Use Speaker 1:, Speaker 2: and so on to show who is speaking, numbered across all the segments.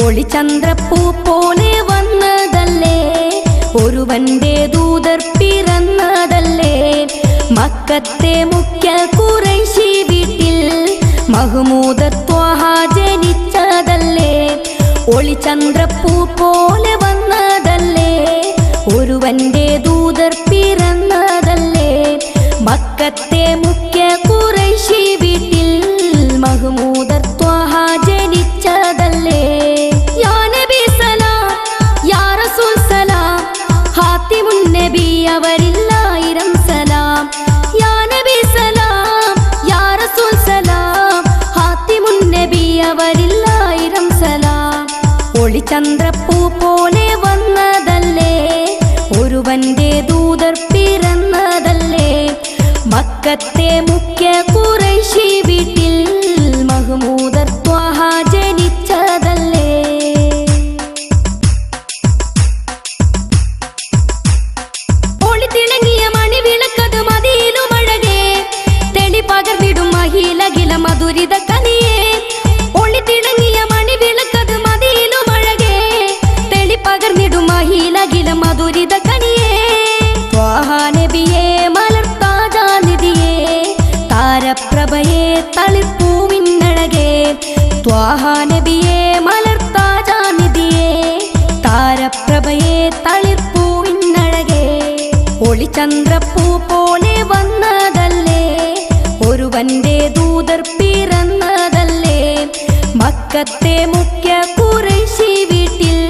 Speaker 1: ഒളിചന്ദ്രപ്പൂ പോലെ വന്നതല്ലേ, ഒരുവന്റെ ദൂതർ പിറന്നതല്ലേ. മക്കത്തെ മുഖ്യ ഖുറൈശി വീട്ടിൽ മഹ്മൂദർ ത്വാഹ ജനിച്ചതല്ലേ. ഒളിചന്ദ്രപ്പൂ പോലെ വന്നതല്ലേ, ഒരുവന്റെ ദൂതർ പിറന്നതല്ലേ. മക്കത്തെ മുഖ്യ ഖുറൈശി വീട്ടിൽ മഹ്മൂദർ ത്വാഹ ജനിച്ചതല്ലേ. യാ നബി സലാം, യാ റസൂൽ സലാം, ഹാത്തിമുൻ നബി അവരില്ലായിരം സലാം. യാ നബി സലാം, യാ റസൂൽ സലാം, ഹാത്തിമുൻ നബി അവരില്ലായിരം സലാം. ഒളിചന്ദ്രപ്പൂ പോലെ വന്നതല്ലേ, ഒരുവന്റെ ദൂതർ പിറന്നതല്ലേ. മക്കത്തെ മുഖ്യ ഖുറൈശി വീട്ടിൽ മഹ്മൂദർ ത്വാഹ ജനിച്ചതല്ലേ. ഒളിത്തിളങ്ങിയ മണിവിളക്കത് മതിയിലുമഴകേ, തെളി പകർന്നിടും മഹിലകില മധുരിത കനിയേ. ഒളിത്തിളങ്ങിയ മണിവിളക്കത് മതിയിലുമഴകേ, തെളി പകർന്നിടും മഹിലകില മധുരിത കനിയേ. ത്വാഹ നബിയേ മലർത്താജാനിധിയേ, താരപ്രഭയേ തളിർപ്പൂവിനഴകേ. ത്വാഹ നബിയേ മലർത്താജാനിധിയേ, താരപ്രഭയേ തളിർപ്പൂവിനഴകേ. ഒളിചന്ദ്രപ്പൂ പോലെ വന്നതല്ലേ, ഒരുവന്റെ ദൂതർ പിറന്നതല്ലേ. മക്കത്തെ മുഖ്യ ഖുറൈശി വീട്ടിൽ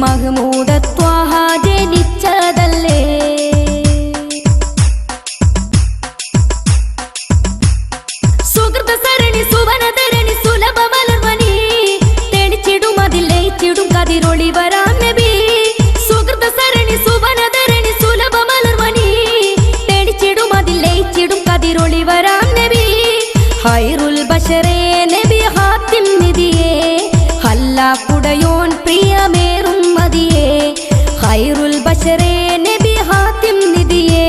Speaker 1: മഹ്മൂദർ ത്വാഹ ജനിച്ചതല്ലേ. സുഹൃത സരണി സുവനധരണി സുലഭ മലർവനി, തെളിച്ചിടും അതിൽ ലയിച്ചിടും കതിരൊളി വരാം നബി. സുഹൃത സരണി സുവനധരണി സുലഭ മലർവനി, തെളിച്ചിടും അതിൽ ലയിച്ചിടും കതിരൊളി വരാം നബി. ഹൈറുൽ ബശറേ നബി ഹാത്തിം നിധിയേ, ഹല്ലാക്കുടയോൻ പ്രിയമേറും മതിയേ. ഹൈറുൽ ബശറേ നബി ഹാത്തിം നിധിയേ,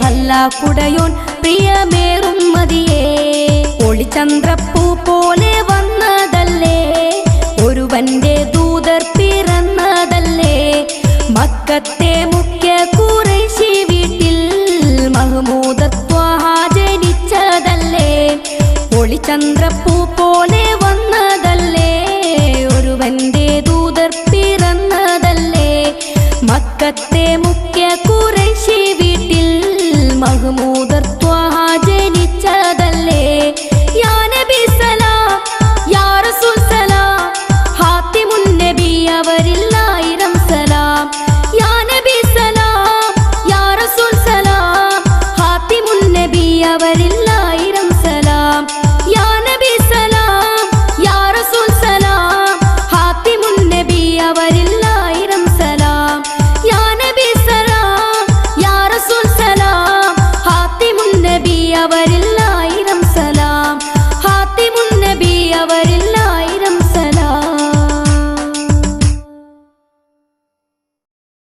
Speaker 1: ഹല്ലാക്കുടയോൻ പ്രിയമേറും മതിയേ. ഒളിചന്ദ്രപ്പൂ പോലെ വന്നതല്ലേ, ഒരുവന്റെ ദൂതർ പിറന്നതല്ലേ. മക്കത്തെ മുഖ്യ ഖുറൈശി വീട്ടിൽ മഹ്മൂദർ ത്വാഹ ജനിച്ചതല്ലേ. ഒളിചന്ദ്രപ്പൂ പോലെ വന്നതല്ലേ, ഒരുവന്റെ ദൂതർ പിറന്നതല്ലേ. മക്കത്തെ മുഖ്യ ഖുറൈശി വീട്ടിൽ മഹ്മൂദർ ത്വാഹ ജനിച്ചതല്ലേ. യാ നബി സലാം, യാ റസൂൽ സലാം, ഹാത്തിമുൻ നബി അവരില്ലായിരം സലാം. യാ നബി സലാം, യാ റസൂൽ സലാം, ഹാത്തിമുൻ നബി അവരില്ലായിരം സലാം. യാ നബി സലാം, യാ റസൂൽ സലാം, ഹാത്തിമുൻ നബി അവരില്ലായിരം സലാം. യാ നബി സലാം, യാ റസൂൽ സലാം, ഹാത്തിമുൻ നബി അവരിൽ